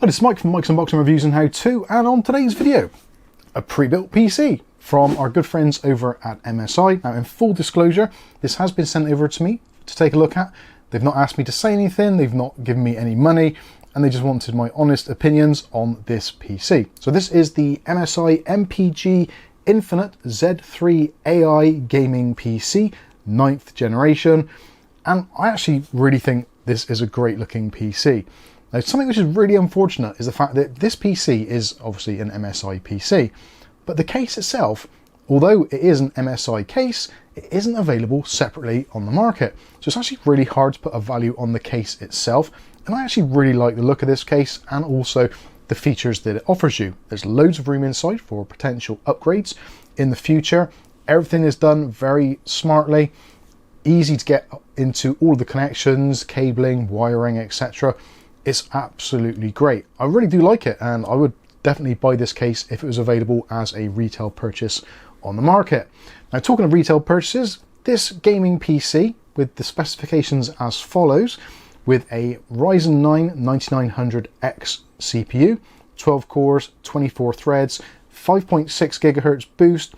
Hi, this is Mike from Mike's Unboxing Reviews and How To, and on today's video, a pre-built PC from our good friends over at MSI. Now, in full disclosure, this has been sent over to me to take a look at. They've not asked me to say anything, they've not given me any money, and they just wanted my honest opinions on this PC. So this is the MSI MPG Infinite Z3 AI Gaming PC, 9th generation, and I actually really think this is a great looking PC. Now, something which is really unfortunate is the fact that this PC is obviously an MSI PC, but the case itself, although it is an MSI case, it isn't available separately on the market. So it's actually really hard to put a value on the case itself. And I actually really like the look of this case and also the features that it offers you. There's loads of room inside for potential upgrades in the future. Everything is done very smartly, easy to get into all the connections, cabling, wiring, etc. It's absolutely great. I really do like it, and I would definitely buy this case if it was available as a retail purchase on the market. Now, talking of retail purchases, this gaming PC with the specifications as follows, with a Ryzen 9 9900X CPU, 12 cores, 24 threads, 5.6 gigahertz boost,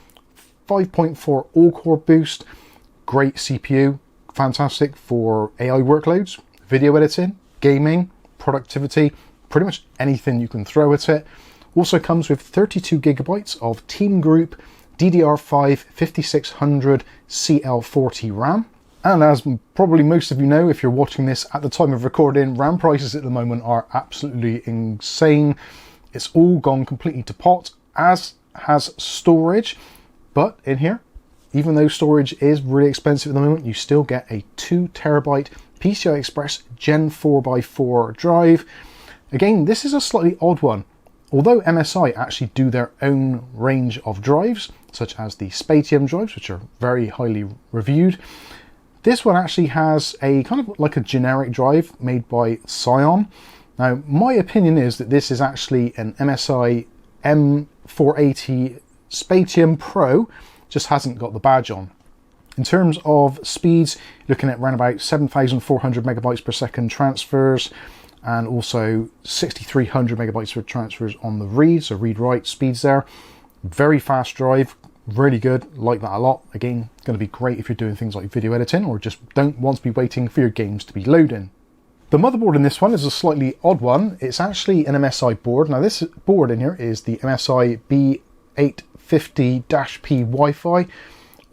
5.4 all-core boost, great CPU, fantastic for AI workloads, video editing, gaming, productivity, pretty much anything you can throw at it. Also comes with 32 gigabytes of Team Group DDR5 5600 CL40 RAM. And as probably most of you know, if you're watching this at the time of recording, RAM prices at the moment are absolutely insane. It's all gone completely to pot, as has storage. But in here, even though storage is really expensive at the moment, you still get a 2 terabyte PCI Express Gen 4x4 drive. Again, this is a slightly odd one. Although MSI actually do their own range of drives, such as the Spatium drives, which are very highly reviewed, this one actually has a kind of like a generic drive made by Scion. Now, my opinion is that this is actually an MSI M480 Spatium Pro, just hasn't got the badge on. In terms of speeds, looking at around about 7,400 megabytes per second transfers, and also 6,300 megabytes for transfers on the read, so read-write speeds there. Very fast drive, really good, like that a lot. Again, going to be great if you're doing things like video editing or just don't want to be waiting for your games to be loading. The motherboard in this one is a slightly odd one. It's actually an MSI board. Now, this board in here is the MSI B850-P Wi-Fi,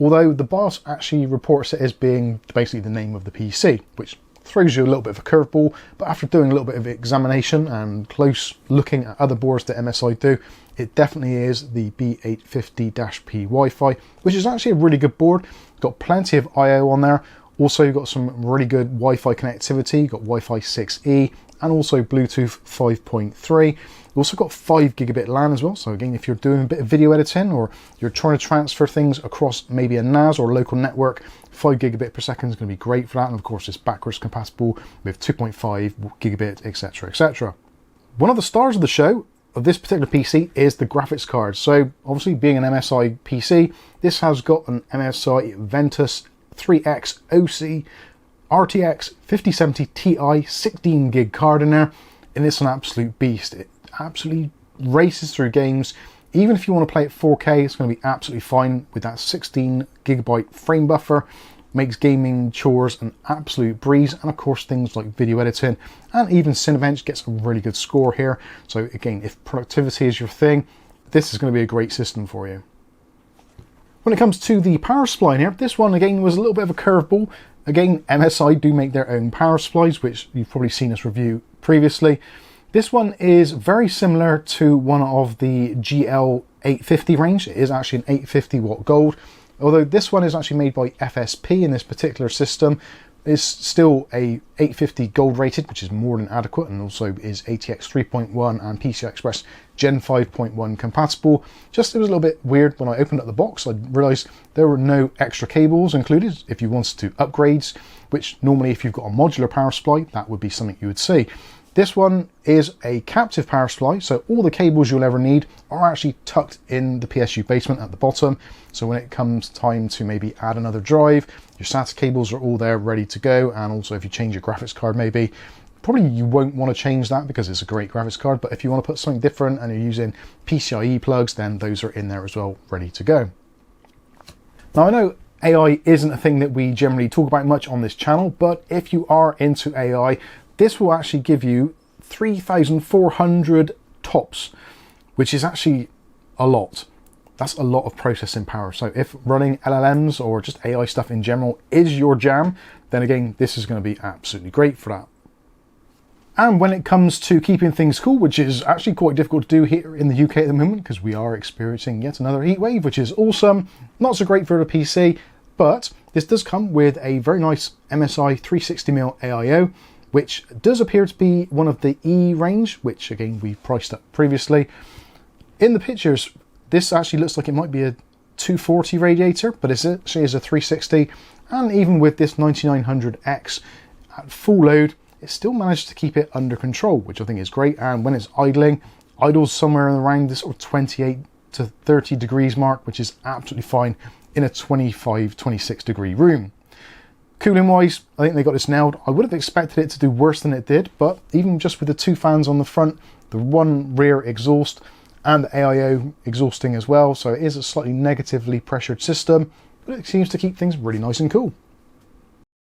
although the BIOS actually reports it as being basically the name of the PC, which throws you a little bit of a curveball, but after doing a little bit of examination and close looking at other boards that MSI do, it definitely is the B850-P Wi-Fi, which is actually a really good board. Got plenty of I/O on there. Also, you've got some really good Wi-Fi connectivity. You've got Wi-Fi 6E and also Bluetooth 5.3. You've also got 5 gigabit LAN as well. So again, if you're doing a bit of video editing or you're trying to transfer things across maybe a NAS or a local network, 5 gigabit per second is going to be great for that. And of course, it's backwards compatible with 2.5 gigabit, etc., etc. One of the stars of the show of this particular PC is the graphics card. So obviously, being an MSI PC, this has got an MSI Ventus 3X OC RTX 5070 Ti 16 gig card in there, and it's an absolute beast. It absolutely races through games. Even if you want to play at 4K, it's going to be absolutely fine with that 16 gigabyte frame buffer. Makes gaming chores an absolute breeze, and of course things like video editing and even Cinebench gets a really good score here. So again, if productivity is your thing, this is going to be a great system for you. When it comes to the power supply in here, this one again was a little bit of a curveball. Again, MSI do make their own power supplies, which you've probably seen us review previously. This one is very similar to one of the GL850 range. It is actually an 850 watt gold, although this one is actually made by FSP in this particular system. It's still a 850 gold rated, which is more than adequate, and also is ATX 3.1 and PCI Express Gen 5.1 compatible. Just it was a little bit weird when I opened up the box. I realized there were no extra cables included if you wanted to upgrades, which normally if you've got a modular power supply, that would be something you would see. This one is a captive power supply, so all the cables you'll ever need are actually tucked in the PSU basement at the bottom. So when it comes time to maybe add another drive, your SATA cables are all there ready to go. And also if you change your graphics card maybe, probably you won't want to change that because it's a great graphics card, but if you want to put something different and you're using PCIe plugs, then those are in there as well, ready to go. Now I know AI isn't a thing that we generally talk about much on this channel, but if you are into AI, this will actually give you 3,400 tops, which is actually a lot. That's a lot of processing power. So if running LLMs or just AI stuff in general is your jam, then again, this is going to be absolutely great for that. And when it comes to keeping things cool, which is actually quite difficult to do here in the UK at the moment, because we are experiencing yet another heat wave, which is awesome. Not so great for the PC, but this does come with a very nice MSI 360mm AIO, which does appear to be one of the E range, which again, we priced up previously. In the pictures, this actually looks like it might be a 240 radiator, but it actually is a 360. And even with this 9900X at full load, it still managed to keep it under control, which I think is great. And when it's idling, idles somewhere around this sort of 28 to 30 degrees mark, which is absolutely fine in a 25, 26 degree room. Cooling wise, I think they got this nailed. I would have expected it to do worse than it did, but even just with the two fans on the front, the one rear exhaust, and the AIO exhausting as well, so it is a slightly negatively pressured system, but it seems to keep things really nice and cool.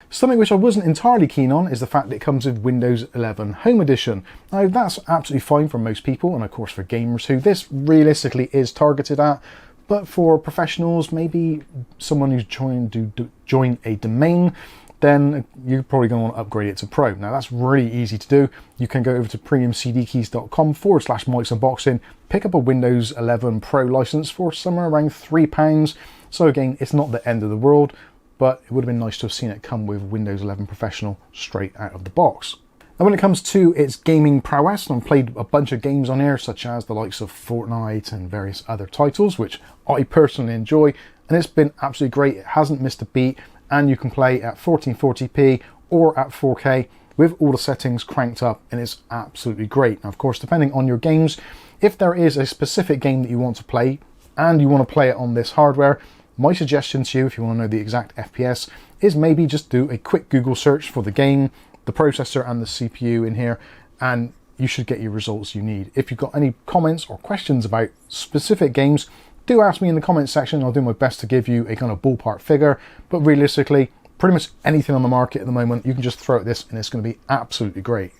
Something which I wasn't entirely keen on is the fact that it comes with Windows 11 Home Edition. Now that's absolutely fine for most people, and of course for gamers who this realistically is targeted at, but for professionals, maybe someone who's trying to join a domain, then you're probably going to want to upgrade it to Pro. Now that's really easy to do. You can go over to premiumcdkeys.com/Mike's Unboxing, pick up a Windows 11 Pro license for somewhere around £3. So again, it's not the end of the world, but it would have been nice to have seen it come with Windows 11 Professional straight out of the box. Now when it comes to its gaming prowess, I've played a bunch of games on here, such as the likes of Fortnite and various other titles, which I personally enjoy, and it's been absolutely great. It hasn't missed a beat, and you can play at 1440p or at 4K with all the settings cranked up, and it's absolutely great. Now, of course, depending on your games, if there is a specific game that you want to play and you want to play it on this hardware, my suggestion to you, if you want to know the exact FPS, is maybe just do a quick Google search for the game, the processor and the CPU in here, and you should get your results you need. If you've got any comments or questions about specific games, do ask me in the comments section. I'll do my best to give you a kind of ballpark figure, but realistically, pretty much anything on the market at the moment, you can just throw at this and it's going to be absolutely great.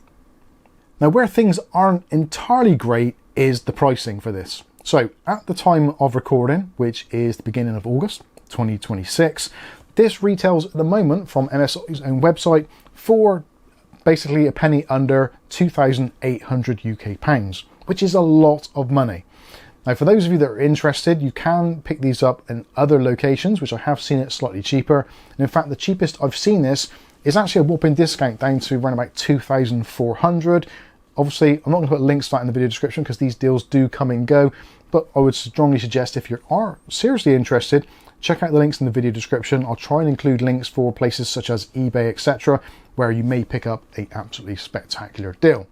Now, where things aren't entirely great is the pricing for this. So at the time of recording, which is the beginning of August 2026, this retails at the moment from MSI's own website for basically a penny under 2,800 UK pounds, which is a lot of money. Now, for those of you that are interested, you can pick these up in other locations, which I have seen it slightly cheaper. And in fact, the cheapest I've seen this is actually a whopping discount down to around about 2,400. Obviously, I'm not going to put links to that in the video description because these deals do come and go, but I would strongly suggest if you are seriously interested, check out the links in the video description. I'll try and include links for places such as eBay, etc., where you may pick up an absolutely spectacular deal.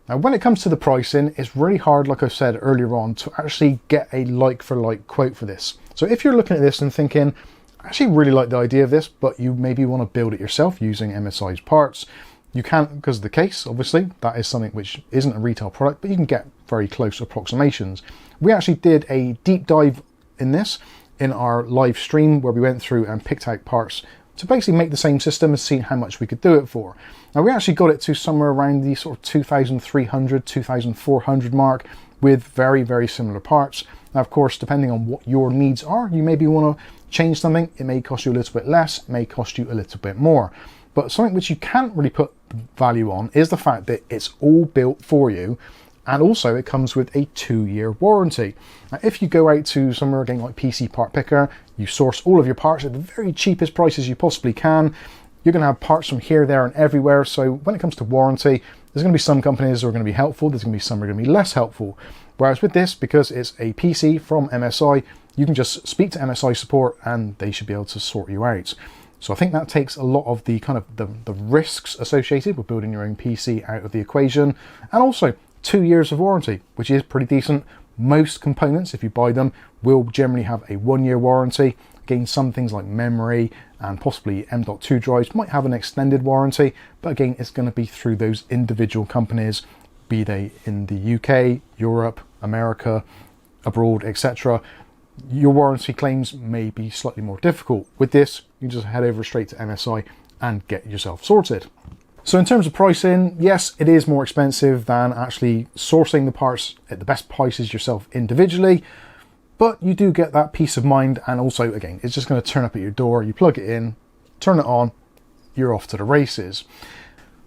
Now, when it comes to the pricing, it's really hard, like I said earlier on, to actually get a like-for-like quote for this. So if you're looking at this and thinking, I actually really like the idea of this, but you maybe want to build it yourself using MSI's parts, you can't because of the case, obviously. That is something which isn't a retail product, but you can get very close approximations. We actually did a deep dive in this in our live stream where we went through and picked out parts to basically make the same system and see how much we could do it for. Now, we actually got it to somewhere around the sort of 2,300, 2,400 mark with very, very similar parts. Now, of course, depending on what your needs are, you maybe want to change something. It may cost you a little bit less, it may cost you a little bit more. But something which you can't really put value on is the fact that it's all built for you, and also it comes with a 2-year warranty. Now, if you go out to somewhere again like PC Part Picker, you source all of your parts at the very cheapest prices you possibly can. You're going to have parts from here, there, and everywhere. So when it comes to warranty, there's going to be some companies that are going to be helpful. There's going to be some that are going to be less helpful. Whereas with this, because it's a PC from MSI, you can just speak to MSI support and they should be able to sort you out. So I think that takes a lot of the kind of the risks associated with building your own PC out of the equation. And also 2 years of warranty, which is pretty decent. Most components, if you buy them, will generally have a 1-year warranty. Again, some things like memory and possibly M.2 drives might have an extended warranty, but again, it's going to be through those individual companies, be they in the UK, Europe, America, abroad, etc. Your warranty claims may be slightly more difficult. With this, you just head over straight to MSI and get yourself sorted. So in terms of pricing, yes, it is more expensive than actually sourcing the parts at the best prices yourself individually, but you do get that peace of mind, and also, again, it's just going to turn up at your door, you plug it in, turn it on, you're off to the races.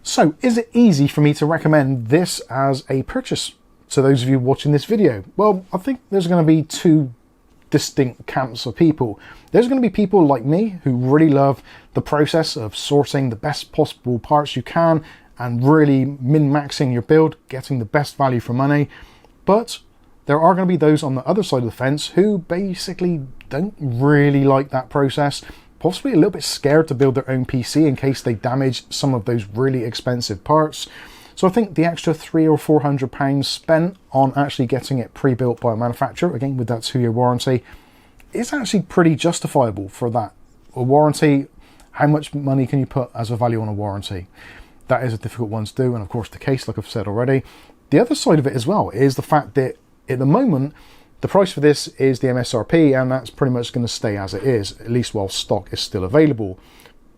So is it easy for me to recommend this as a purchase to those of you watching this video? Well, I think there's going to be two distinct camps of people. There's going to be people like me who really love the process of sourcing the best possible parts you can and really min-maxing your build, getting the best value for money. But there are going to be those on the other side of the fence who basically don't really like that process, possibly a little bit scared to build their own PC in case they damage some of those really expensive parts. So I think the extra £300 or £400 spent on actually getting it pre-built by a manufacturer, again with that 2-year warranty, is actually pretty justifiable for that. A warranty, how much money can you put as a value on a warranty? That is a difficult one to do, and of course the case, like I've said already. The other side of it as well is the fact that at the moment, the price for this is the MSRP, and that's pretty much going to stay as it is, at least while stock is still available.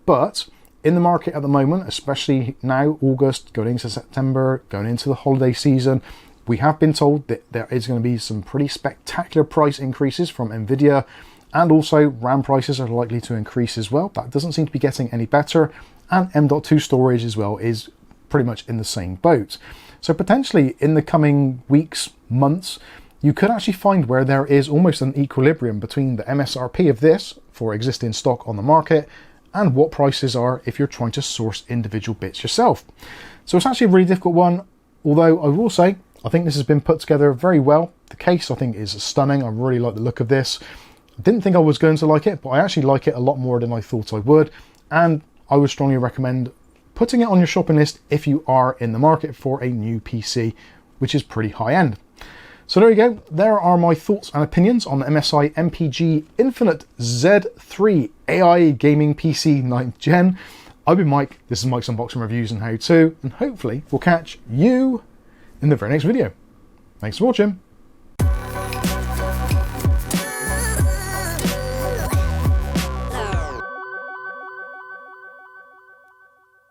But in the market at the moment, especially now, August, going into September, going into the holiday season, we have been told that there is going to be some pretty spectacular price increases from Nvidia, and also RAM prices are likely to increase as well. That doesn't seem to be getting any better, and M.2 storage as well is pretty much in the same boat. So potentially in the coming weeks, months, you could actually find where there is almost an equilibrium between the MSRP of this for existing stock on the market and what prices are if you're trying to source individual bits yourself. So it's actually a really difficult one, although I will say, I think this has been put together very well. The case, I think, is stunning. I really like the look of this. I didn't think I was going to like it, but I actually like it a lot more than I thought I would. And I would strongly recommend putting it on your shopping list if you are in the market for a new PC, which is pretty high end. So there you go. There are my thoughts and opinions on the MSI MPG Infinite Z3 AI Gaming PC 9th Gen. I've been Mike. This is Mike's Unboxing Reviews and How To, and hopefully we'll catch you in the very next video. Thanks for watching.